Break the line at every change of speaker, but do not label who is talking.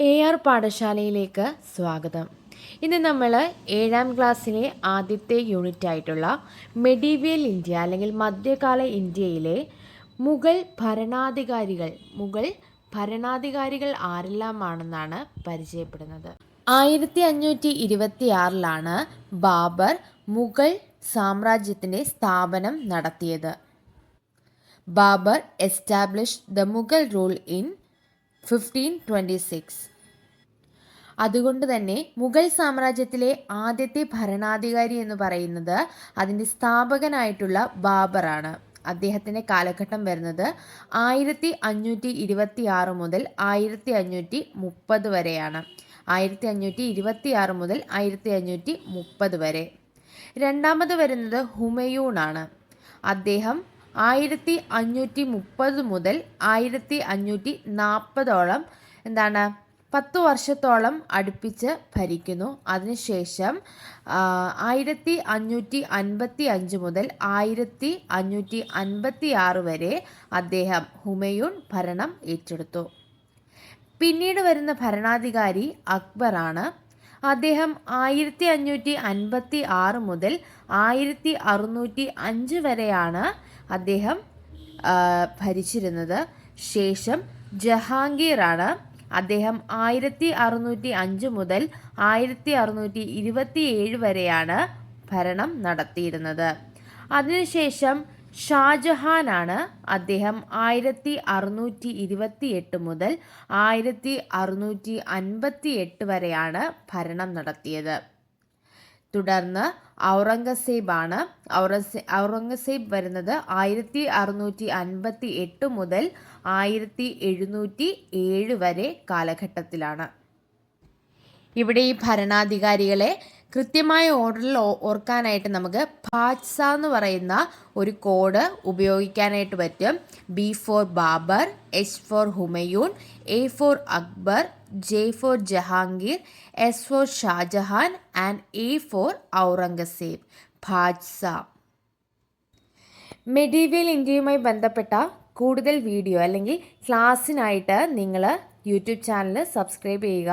AR പാഠശാലയിലേക്ക് സ്വാഗതം. ഇന്ന് നമ്മൾ 7ാം ക്ലാസ്സിലെ ആദ്യത്തെ യൂണിറ്റ് ആയിട്ടുള്ള മെഡീവിയൽ ഇന്ത്യ അല്ലെങ്കിൽ മധ്യകാല ഇന്ത്യയിലെ മുഗൾ ഭരണാധികാരികൾ ആരെല്ലാമാണെന്നാണ് പരിചയപ്പെടുന്നത്. 1526 ബാബർ മുഗൾ സാമ്രാജ്യത്തിൻ്റെ സ്ഥാപനം നടത്തിയത്. Babur established the Mughal rule in 1526. അതുകൊണ്ട് തന്നെ മുഗൾ സാമ്രാജ്യത്തിലെ ആദ്യത്തെ ഭരണാധികാരി എന്ന് പറയുന്നത് അതിൻ്റെ സ്ഥാപകനായിട്ടുള്ള ബാബറാണ്. അദ്ദേഹത്തിൻ്റെ കാലഘട്ടം വരുന്നത് 1526 മുതൽ 1530 വരെയാണ്. 1526 മുതൽ 1530 വരെ. രണ്ടാമത് വരുന്നത് ഹുമയൂൺ ആണ്. അദ്ദേഹം 1530 മുതൽ 1540 10 വർഷത്തോളം അടുപ്പിച്ച് ഭരിക്കുന്നു. അതിനുശേഷം 1555 മുതൽ 1556 വരെ അദ്ദേഹം ഹുമയൂൺ ഭരണം ഏറ്റെടുത്തു. പിന്നീട് വരുന്ന ഭരണാധികാരി അക്ബറാണ്. അദ്ദേഹം 1556 മുതൽ 1605 വരെയാണ് അദ്ദേഹം ഭരിച്ചിരുന്നത്. ശേഷം ജഹാംഗീറാണ്. അദ്ദേഹം 1605 മുതൽ 1627 വരെയാണ് ഭരണം നടത്തിയിരുന്നത്. അതിനുശേഷം ഷാജഹാനാണ്. അദ്ദേഹം 1628 മുതൽ 1658 വരെയാണ് ഭരണം നടത്തിയത്. തുടർന്ന് ഔറംഗസേബാണ്. ഔറംഗസേബ് വരുന്നത് 1658 മുതൽ 1707 വരെ കാലഘട്ടത്തിലാണ്. ഇവിടെ ഈ ഭരണാധികാരികളെ കൃത്യമായ ഓർഡറിൽ ഓർക്കാനായിട്ട് നമുക്ക് ഭാത്സ എന്ന് പറയുന്ന ഒരു കോഡ് ഉപയോഗിക്കാനായിട്ട് പറ്റും. B for Babur, H for Humayun, A for Akbar, J for Jahangir, S for Shahjahan and A for Aurangzeb. ഭാത്സ. മെഡീവിയൽ ഇന്ത്യയുമായി ബന്ധപ്പെട്ട കൂടുതൽ വീഡിയോ അല്ലെങ്കിൽ ക്ലാസ്സിനായിട്ട് നിങ്ങൾ യൂട്യൂബ് ചാനൽ സബ്സ്ക്രൈബ് ചെയ്യുക.